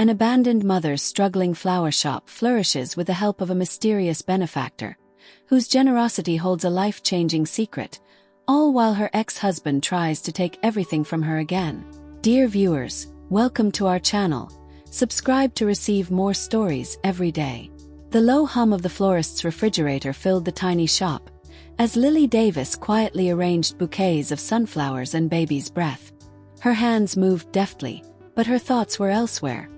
An abandoned mother's struggling flower shop flourishes with the help of a mysterious benefactor, whose generosity holds a life-changing secret, all while her ex-husband tries to take everything from her again. Dear viewers, welcome to our channel. Subscribe to receive more stories every day. The low hum of the florist's refrigerator filled the tiny shop, as Lily Davis quietly arranged bouquets of sunflowers and baby's breath. Her hands moved deftly, but her thoughts were elsewhere.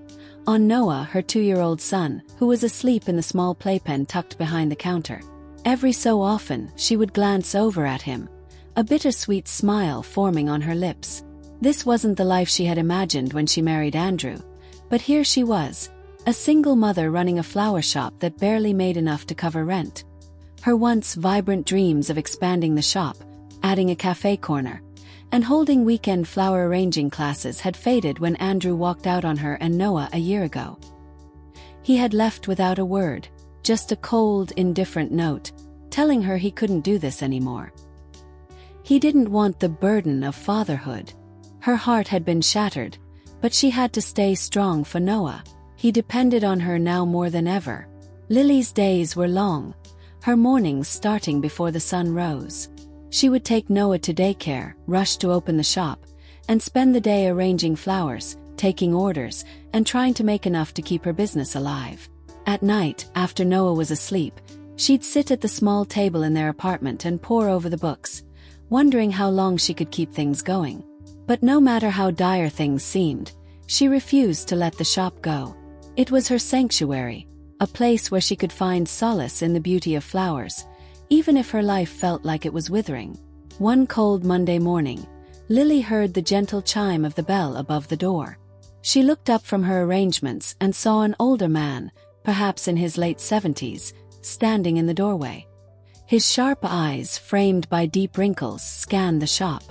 On Noah, her 2-year-old son, who was asleep in the small playpen tucked behind the counter. Every so often, she would glance over at him, a bittersweet smile forming on her lips. This wasn't the life she had imagined when she married Andrew, but here she was, a single mother running a flower shop that barely made enough to cover rent. Her once vibrant dreams of expanding the shop, adding a cafe corner, and holding weekend flower arranging classes had faded when Andrew walked out on her and Noah a year ago. He had left without a word, just a cold, indifferent note, telling her he couldn't do this anymore. He didn't want the burden of fatherhood. Her heart had been shattered, but she had to stay strong for Noah. He depended on her now more than ever. Lily's days were long, her mornings starting before the sun rose. She would take Noah to daycare, rush to open the shop, and spend the day arranging flowers, taking orders, and trying to make enough to keep her business alive. At night, after Noah was asleep, she'd sit at the small table in their apartment and pore over the books, wondering how long she could keep things going. But no matter how dire things seemed, she refused to let the shop go. It was her sanctuary, a place where she could find solace in the beauty of flowers, even if her life felt like it was withering. One cold Monday morning, Lily heard the gentle chime of the bell above the door. She looked up from her arrangements and saw an older man, perhaps in his late 70s, standing in the doorway. His sharp eyes, framed by deep wrinkles, scanned the shop.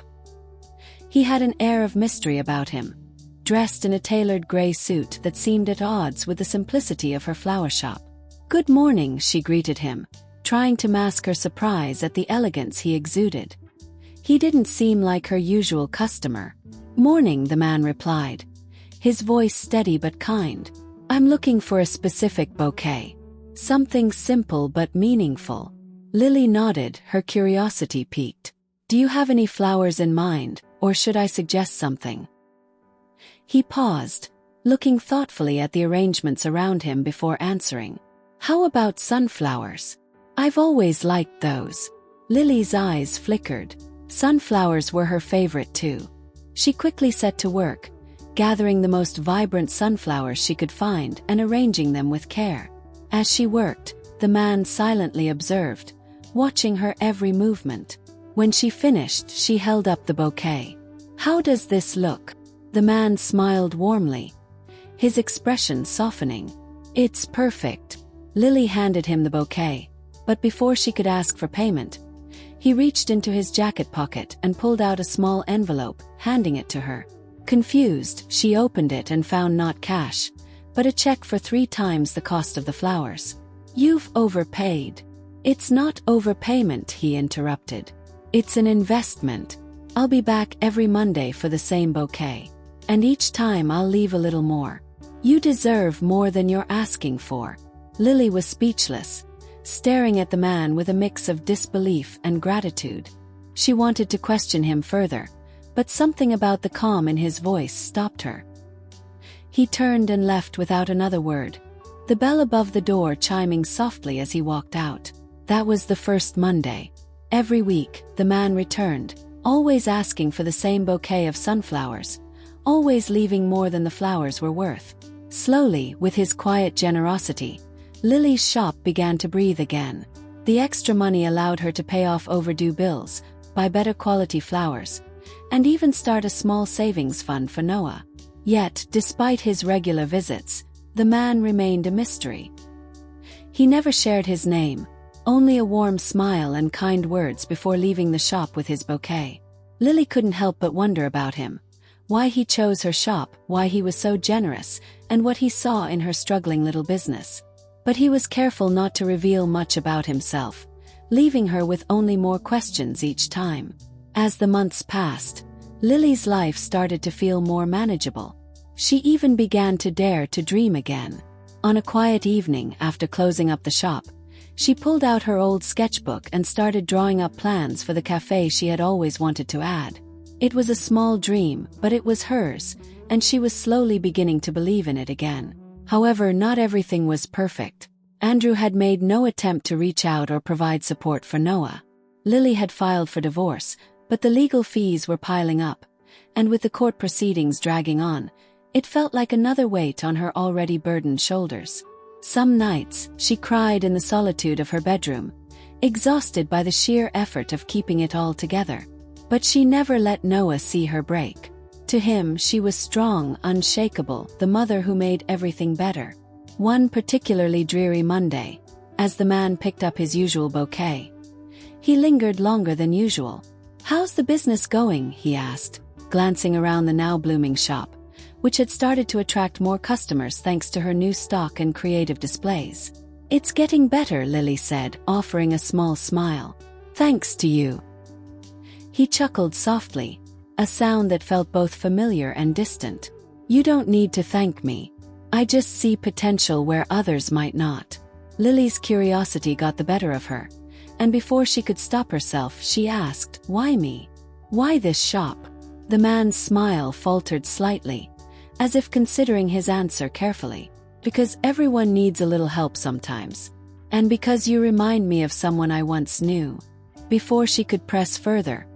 He had an air of mystery about him, dressed in a tailored gray suit that seemed at odds with the simplicity of her flower shop. "Good morning," she greeted him, trying to mask her surprise at the elegance he exuded. He didn't seem like her usual customer. "Morning," the man replied, his voice steady but kind. "I'm looking for a specific bouquet. Something simple but meaningful." Lily nodded, her curiosity piqued. "Do you have any flowers in mind, or should I suggest something?" He paused, looking thoughtfully at the arrangements around him before answering. "How about sunflowers? I've always liked those." Lily's eyes flickered. Sunflowers were her favorite too. She quickly set to work, gathering the most vibrant sunflowers she could find and arranging them with care. As she worked, the man silently observed, watching her every movement. When she finished, she held up the bouquet. "How does this look?" The man smiled warmly, his expression softening. "It's perfect." Lily handed him the bouquet, but before she could ask for payment, he reached into his jacket pocket and pulled out a small envelope, handing it to her. Confused, she opened it and found not cash, but a check for 3 times the cost of the flowers. "You've overpaid." "It's not overpayment," he interrupted. "It's an investment. I'll be back every Monday for the same bouquet. And each time I'll leave a little more. You deserve more than you're asking for." Lily was speechless, staring at the man with a mix of disbelief and gratitude. She wanted to question him further, but something about the calm in his voice stopped her. He turned and left without another word, the bell above the door chiming softly as he walked out. That was the first Monday. Every week, the man returned, always asking for the same bouquet of sunflowers, always leaving more than the flowers were worth. Slowly, with his quiet generosity, Lily's shop began to breathe again. The extra money allowed her to pay off overdue bills, buy better quality flowers, and even start a small savings fund for Noah. Yet, despite his regular visits, the man remained a mystery. He never shared his name, only a warm smile and kind words before leaving the shop with his bouquet. Lily couldn't help but wonder about him, why he chose her shop, why he was so generous, and what he saw in her struggling little business. But he was careful not to reveal much about himself, leaving her with only more questions each time. As the months passed, Lily's life started to feel more manageable. She even began to dare to dream again. On a quiet evening after closing up the shop, she pulled out her old sketchbook and started drawing up plans for the cafe she had always wanted to add. It was a small dream, but it was hers, and she was slowly beginning to believe in it again. However, not everything was perfect. Andrew had made no attempt to reach out or provide support for Noah. Lily had filed for divorce, but the legal fees were piling up, and with the court proceedings dragging on, it felt like another weight on her already burdened shoulders. Some nights, she cried in the solitude of her bedroom, exhausted by the sheer effort of keeping it all together. But she never let Noah see her break. To him, she was strong, unshakable, the mother who made everything better. One particularly dreary Monday, as the man picked up his usual bouquet, he lingered longer than usual. "How's the business going?" he asked, glancing around the now blooming shop, which had started to attract more customers thanks to her new stock and creative displays. "It's getting better," Lily said, offering a small smile. "Thanks to you." He chuckled softly, a sound that felt both familiar and distant. "You don't need to thank me. I just see potential where others might not." Lily's curiosity got the better of her, and before she could stop herself, she asked, "Why me? Why this shop?" The man's smile faltered slightly, as if considering his answer carefully. "Because everyone needs a little help sometimes. And because you remind me of someone I once knew." Before she could press further,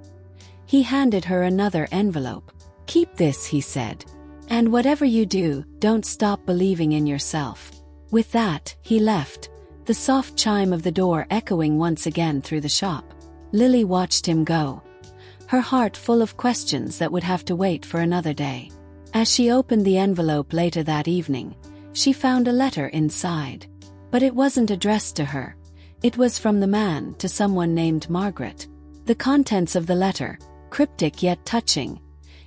he handed her another envelope. "Keep this," he said. "And whatever you do, don't stop believing in yourself." With that, he left, the soft chime of the door echoing once again through the shop. Lily watched him go, her heart full of questions that would have to wait for another day. As she opened the envelope later that evening, she found a letter inside. But it wasn't addressed to her. It was from the man to someone named Margaret. The contents of the letter, cryptic yet touching,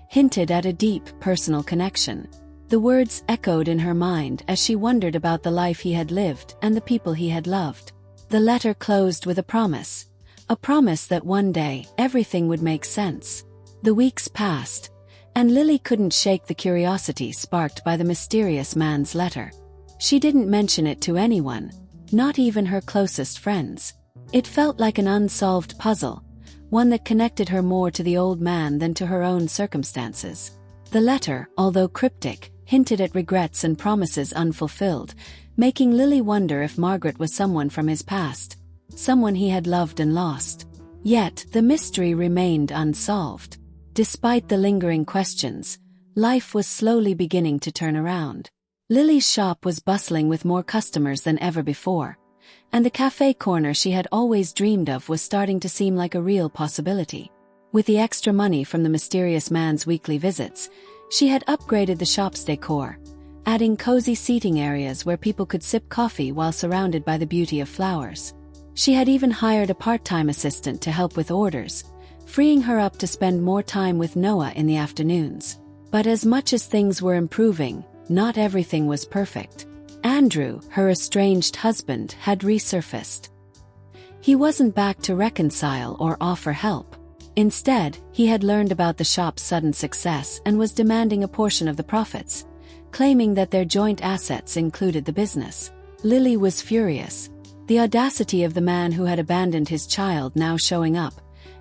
hinted at a deep, personal connection. The words echoed in her mind as she wondered about the life he had lived and the people he had loved. The letter closed with a promise that one day, everything would make sense. The weeks passed, and Lily couldn't shake the curiosity sparked by the mysterious man's letter. She didn't mention it to anyone, not even her closest friends. It felt like an unsolved puzzle, one that connected her more to the old man than to her own circumstances. The letter, although cryptic, hinted at regrets and promises unfulfilled, making Lily wonder if Margaret was someone from his past, someone he had loved and lost. Yet, the mystery remained unsolved. Despite the lingering questions, life was slowly beginning to turn around. Lily's shop was bustling with more customers than ever before, and the cafe corner she had always dreamed of was starting to seem like a real possibility. With the extra money from the mysterious man's weekly visits, she had upgraded the shop's decor, adding cozy seating areas where people could sip coffee while surrounded by the beauty of flowers. She had even hired a part-time assistant to help with orders, freeing her up to spend more time with Noah in the afternoons. But as much as things were improving, not everything was perfect. Andrew, her estranged husband, had resurfaced. He wasn't back to reconcile or offer help. Instead, he had learned about the shop's sudden success and was demanding a portion of the profits, claiming that their joint assets included the business. Lily was furious. The audacity of the man who had abandoned his child now showing up,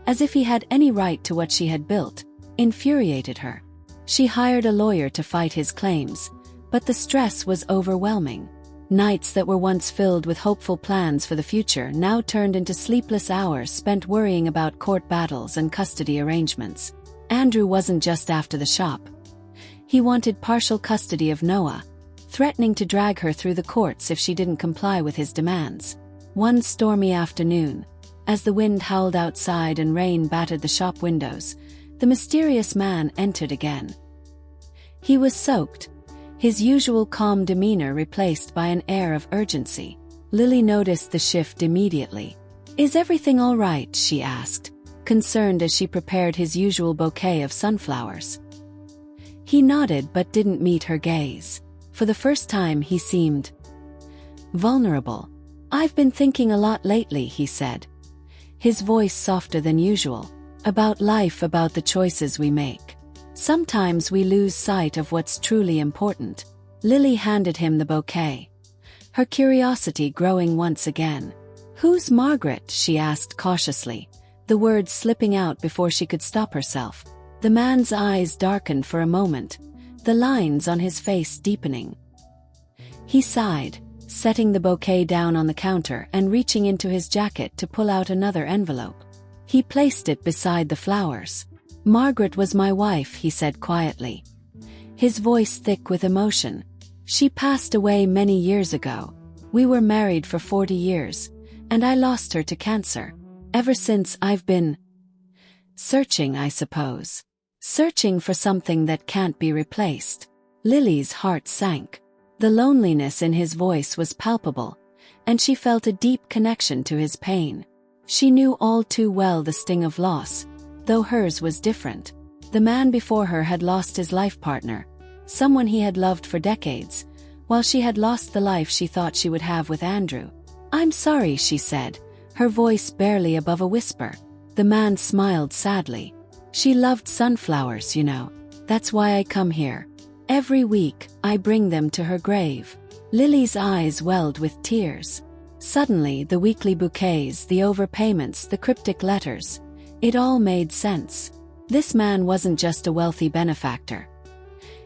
as if he had any right to what she had built, infuriated her. She hired a lawyer to fight his claims, but the stress was overwhelming. Nights that were once filled with hopeful plans for the future now turned into sleepless hours spent worrying about court battles and custody arrangements. Andrew wasn't just after the shop. He wanted partial custody of Noah, threatening to drag her through the courts if she didn't comply with his demands. One stormy afternoon, as the wind howled outside and rain battered the shop windows, the mysterious man entered again. He was soaked, his usual calm demeanor replaced by an air of urgency. Lily noticed the shift immediately. "Is everything all right?" she asked, concerned as she prepared his usual bouquet of sunflowers. He nodded but didn't meet her gaze. For the first time he seemed vulnerable. "I've been thinking a lot lately," he said, his voice softer than usual, "about life, about the choices we make. Sometimes we lose sight of what's truly important. Lily handed him the bouquet, her curiosity growing once again. "Who's Margaret?" she asked cautiously, the words slipping out before she could stop herself. The man's eyes darkened for a moment, the lines on his face deepening. He sighed, setting the bouquet down on the counter and reaching into his jacket to pull out another envelope. He placed it beside the flowers. "Margaret was my wife," he said quietly, his voice thick with emotion. "She passed away many years ago. We were married for 40 years, and I lost her to cancer. Ever since I've been searching, I suppose. Searching for something that can't be replaced." Lily's heart sank. The loneliness in his voice was palpable, and she felt a deep connection to his pain. She knew all too well the sting of loss, though hers was different. The man before her had lost his life partner, someone he had loved for decades, while she had lost the life she thought she would have with Andrew. "I'm sorry," she said, her voice barely above a whisper. The man smiled sadly. "She loved sunflowers, you know. That's why I come here. Every week, I bring them to her grave." Lily's eyes welled with tears. Suddenly, the weekly bouquets, the overpayments, the cryptic letters, it all made sense. This man wasn't just a wealthy benefactor.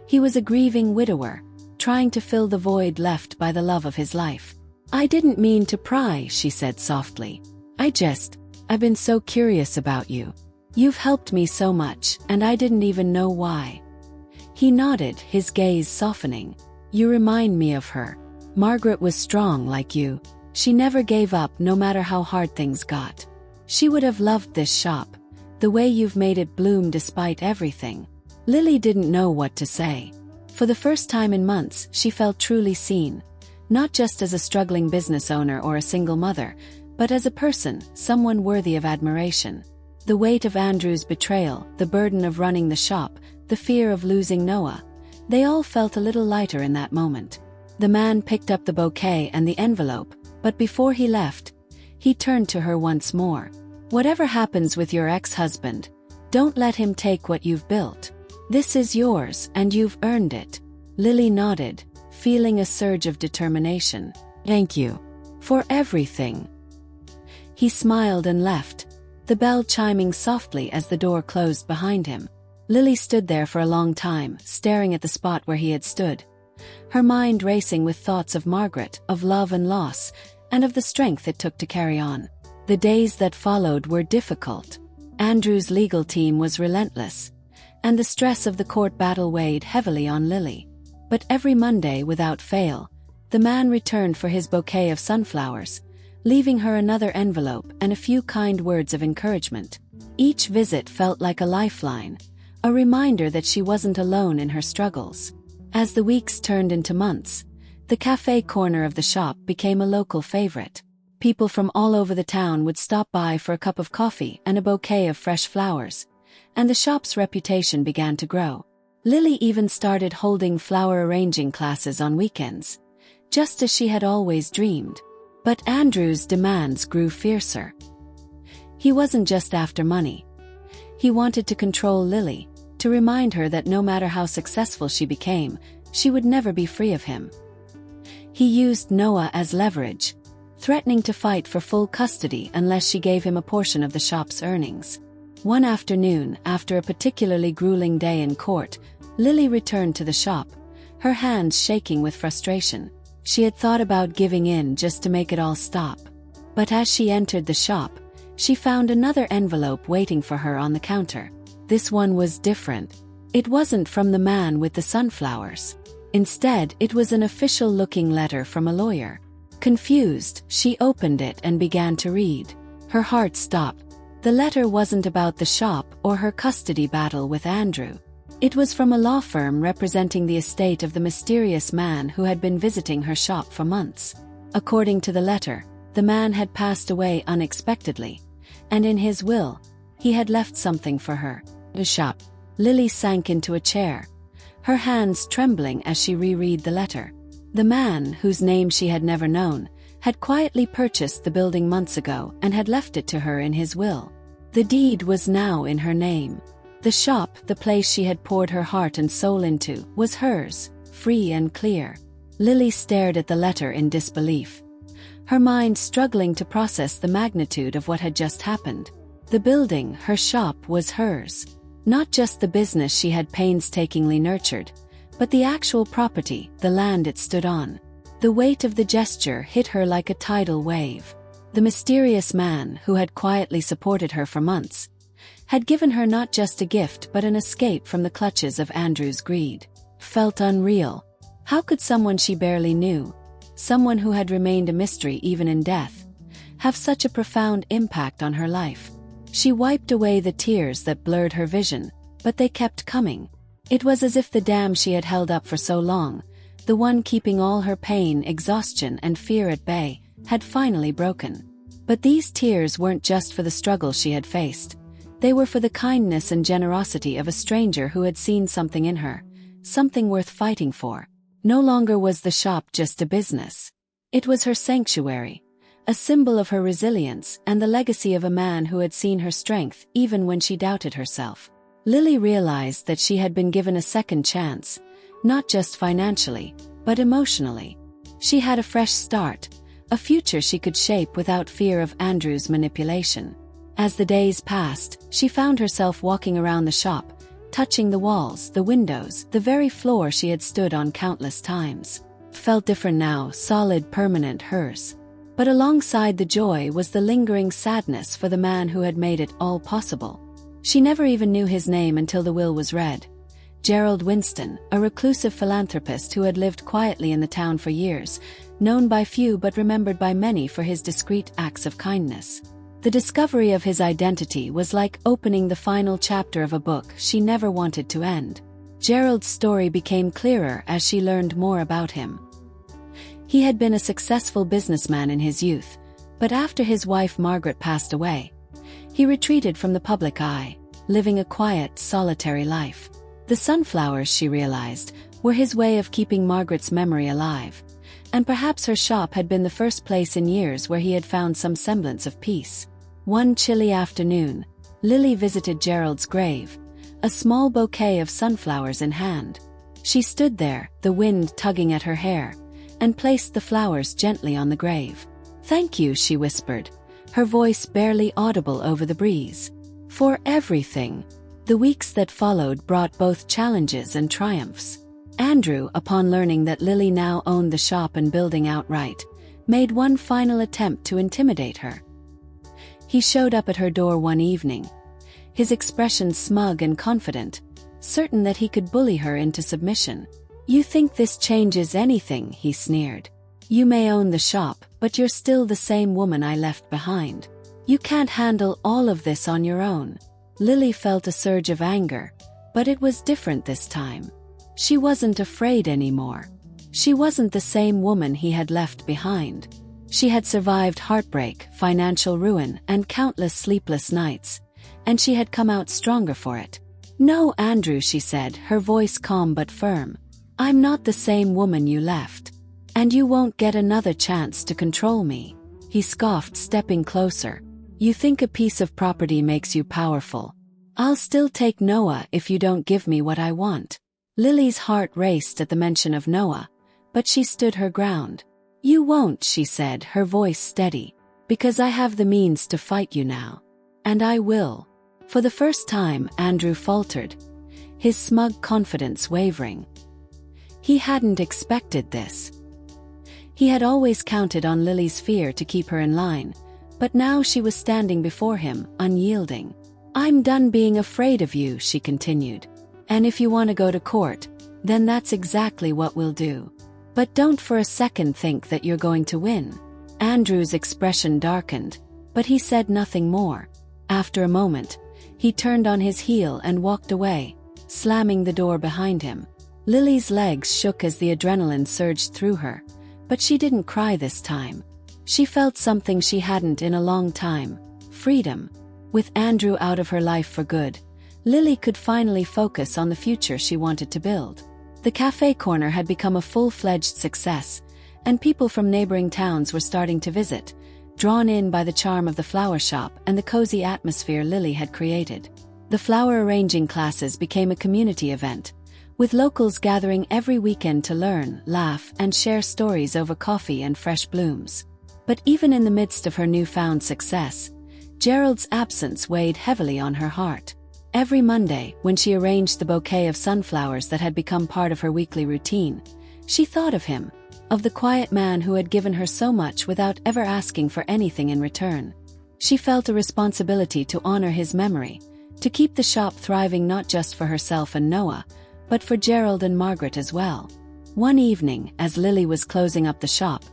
He was a grieving widower, trying to fill the void left by the love of his life. "I didn't mean to pry," she said softly. I've been so curious about you. You've helped me so much, and I didn't even know why." He nodded, his gaze softening. "You remind me of her. Margaret was strong like you. She never gave up no matter how hard things got. She would have loved this shop, the way you've made it bloom despite everything." Lily didn't know what to say. For the first time in months, she felt truly seen, not just as a struggling business owner or a single mother, but as a person, someone worthy of admiration. The weight of Andrew's betrayal, the burden of running the shop, the fear of losing Noah, they all felt a little lighter in that moment. The man picked up the bouquet and the envelope, but before he left, he turned to her once more. "Whatever happens with your ex-husband, don't let him take what you've built. This is yours, and you've earned it." Lily nodded, feeling a surge of determination. "Thank you for everything." He smiled and left, the bell chiming softly as the door closed behind him. Lily stood there for a long time, staring at the spot where he had stood, her mind racing with thoughts of Margaret, of love and loss, and of the strength it took to carry on. The days that followed were difficult. Andrew's legal team was relentless, and the stress of the court battle weighed heavily on Lily. But every Monday, without fail, the man returned for his bouquet of sunflowers, leaving her another envelope and a few kind words of encouragement. Each visit felt like a lifeline, a reminder that she wasn't alone in her struggles. As the weeks turned into months, the cafe corner of the shop became a local favorite. People from all over the town would stop by for a cup of coffee and a bouquet of fresh flowers, and the shop's reputation began to grow. Lily even started holding flower arranging classes on weekends, just as she had always dreamed. But Andrew's demands grew fiercer. He wasn't just after money. He wanted to control Lily, to remind her that no matter how successful she became, she would never be free of him. He used Noah as leverage, threatening to fight for full custody unless she gave him a portion of the shop's earnings. One afternoon, after a particularly grueling day in court, Lily returned to the shop, her hands shaking with frustration. She had thought about giving in just to make it all stop. But as she entered the shop, she found another envelope waiting for her on the counter. This one was different. It wasn't from the man with the sunflowers. Instead, it was an official-looking letter from a lawyer. Confused, she opened it and began to read. Her heart stopped. The letter wasn't about the shop or her custody battle with Andrew. It was from a law firm representing the estate of the mysterious man who had been visiting her shop for months. According to the letter, the man had passed away unexpectedly, and in his will, he had left something for her. The shop. Lily sank into a chair, her hands trembling as she reread the letter. The man, whose name she had never known, had quietly purchased the building months ago and had left it to her in his will. The deed was now in her name. The shop, the place she had poured her heart and soul into, was hers, free and clear. Lily stared at the letter in disbelief, her mind struggling to process the magnitude of what had just happened. The building, her shop, was hers. Not just the business she had painstakingly nurtured, but the actual property, the land it stood on. The weight of the gesture hit her like a tidal wave. The mysterious man, who had quietly supported her for months, had given her not just a gift but an escape from the clutches of Andrew's greed. Felt unreal. How could someone she barely knew, someone who had remained a mystery even in death, have such a profound impact on her life? She wiped away the tears that blurred her vision, but they kept coming. It was as if the dam she had held up for so long, the one keeping all her pain, exhaustion, and fear at bay, had finally broken. But these tears weren't just for the struggle she had faced. They were for the kindness and generosity of a stranger who had seen something in her, something worth fighting for. No longer was the shop just a business. It was her sanctuary, a symbol of her resilience and the legacy of a man who had seen her strength even when she doubted herself. Lily realized that she had been given a second chance, not just financially, but emotionally. She had a fresh start, a future she could shape without fear of Andrew's manipulation. As the days passed, she found herself walking around the shop, touching the walls, the windows, the very floor she had stood on countless times. Felt different now, solid, permanent, hers. But alongside the joy was the lingering sadness for the man who had made it all possible. She never even knew his name until the will was read. Gerald Winston, a reclusive philanthropist who had lived quietly in the town for years, known by few but remembered by many for his discreet acts of kindness. The discovery of his identity was like opening the final chapter of a book she never wanted to end. Gerald's story became clearer as she learned more about him. He had been a successful businessman in his youth, but after his wife Margaret passed away, he retreated from the public eye, living a quiet, solitary life. The sunflowers, she realized, were his way of keeping Margaret's memory alive, and perhaps her shop had been the first place in years where he had found some semblance of peace. One chilly afternoon, Lily visited Gerald's grave, a small bouquet of sunflowers in hand. She stood there, the wind tugging at her hair, and placed the flowers gently on the grave. "Thank you," she whispered, her voice barely audible over the breeze. "For everything." The weeks that followed brought both challenges and triumphs. Andrew, upon learning that Lily now owned the shop and building outright, made one final attempt to intimidate her. He showed up at her door one evening, his expression smug and confident, certain that he could bully her into submission. "You think this changes anything?" he sneered. "You may own the shop, but you're still the same woman I left behind. You can't handle all of this on your own." Lily felt a surge of anger, but it was different this time. She wasn't afraid anymore. She wasn't the same woman he had left behind. She had survived heartbreak, financial ruin, and countless sleepless nights, and she had come out stronger for it. "No, Andrew," she said, her voice calm but firm. "I'm not the same woman you left. And you won't get another chance to control me." He scoffed, stepping closer. "You think a piece of property makes you powerful. I'll still take Noah if you don't give me what I want." Lily's heart raced at the mention of Noah, but she stood her ground. "You won't," she said, her voice steady, "because I have the means to fight you now. And I will." For the first time, Andrew faltered, his smug confidence wavering. He hadn't expected this. He had always counted on Lily's fear to keep her in line, but now she was standing before him, unyielding. "I'm done being afraid of you," she continued. "And if you want to go to court, then that's exactly what we'll do. But don't for a second think that you're going to win." Andrew's expression darkened, but he said nothing more. After a moment, he turned on his heel and walked away, slamming the door behind him. Lily's legs shook as the adrenaline surged through her, but she didn't cry this time. She felt something she hadn't in a long time: freedom. With Andrew out of her life for good, Lily could finally focus on the future she wanted to build. The cafe corner had become a full-fledged success, and people from neighboring towns were starting to visit, drawn in by the charm of the flower shop and the cozy atmosphere Lily had created. The flower arranging classes became a community event, with locals gathering every weekend to learn, laugh, and share stories over coffee and fresh blooms. But even in the midst of her newfound success, Gerald's absence weighed heavily on her heart. Every Monday, when she arranged the bouquet of sunflowers that had become part of her weekly routine, she thought of him, of the quiet man who had given her so much without ever asking for anything in return. She felt a responsibility to honor his memory, to keep the shop thriving not just for herself and Noah, but for Gerald and Margaret as well. One evening, as Lily was closing up the shop,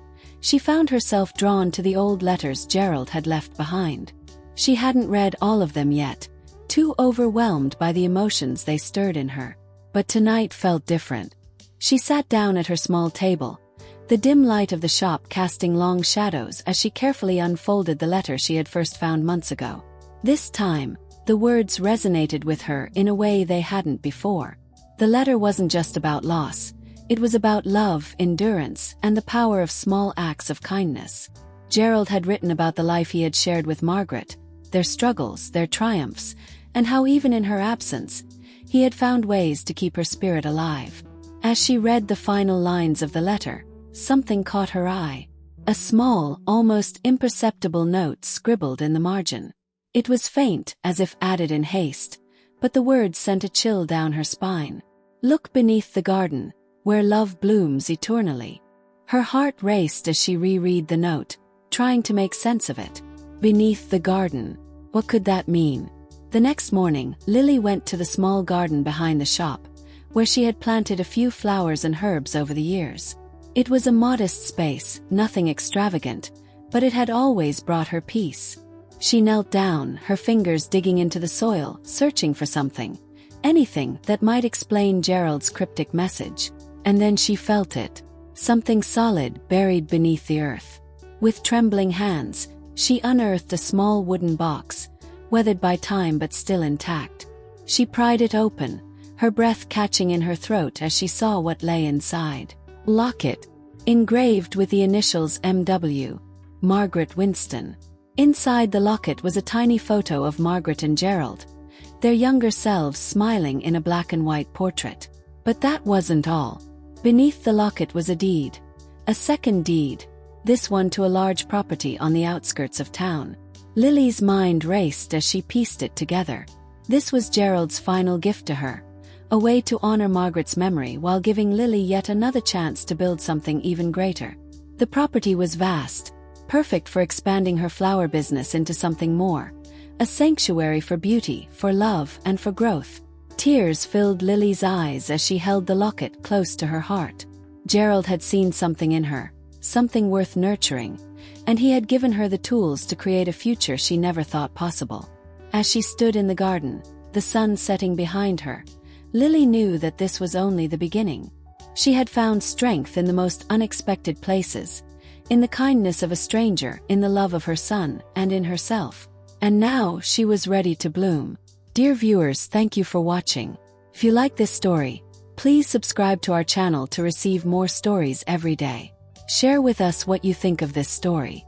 she found herself drawn to the old letters Gerald had left behind. She hadn't read all of them yet, too overwhelmed by the emotions they stirred in her. But tonight felt different. She sat down at her small table, the dim light of the shop casting long shadows as she carefully unfolded the letter she had first found months ago. This time, the words resonated with her in a way they hadn't before. The letter wasn't just about loss, it was about love, endurance, and the power of small acts of kindness. Gerald had written about the life he had shared with Margaret, their struggles, their triumphs, and how even in her absence, he had found ways to keep her spirit alive. As she read the final lines of the letter, something caught her eye. A small, almost imperceptible note scribbled in the margin. It was faint, as if added in haste, but the words sent a chill down her spine. "Look beneath the garden, where love blooms eternally." Her heart raced as she reread the note, trying to make sense of it. Beneath the garden. What could that mean? The next morning, Lily went to the small garden behind the shop, where she had planted a few flowers and herbs over the years. It was a modest space, nothing extravagant, but it had always brought her peace. She knelt down, her fingers digging into the soil, searching for something, anything that might explain Gerald's cryptic message. And then she felt it, something solid buried beneath the earth. With trembling hands, she unearthed a small wooden box, weathered by time but still intact. She pried it open, her breath catching in her throat as she saw what lay inside. Locket, engraved with the initials M.W., Margaret Winston. Inside the locket was a tiny photo of Margaret and Gerald, their younger selves smiling in a black and white portrait. But that wasn't all. Beneath the locket was a deed. A second deed, this one to a large property on the outskirts of town. Lily's mind raced as she pieced it together. This was Gerald's final gift to her, a way to honor Margaret's memory while giving Lily yet another chance to build something even greater. The property was vast, perfect for expanding her flower business into something more, a sanctuary for beauty, for love, and for growth. Tears filled Lily's eyes as she held the locket close to her heart. Gerald had seen something in her, something worth nurturing, and he had given her the tools to create a future she never thought possible. As she stood in the garden, the sun setting behind her, Lily knew that this was only the beginning. She had found strength in the most unexpected places, in the kindness of a stranger, in the love of her son, and in herself. And now she was ready to bloom. Dear viewers, thank you for watching. If you like this story, please subscribe to our channel to receive more stories every day. Share with us what you think of this story.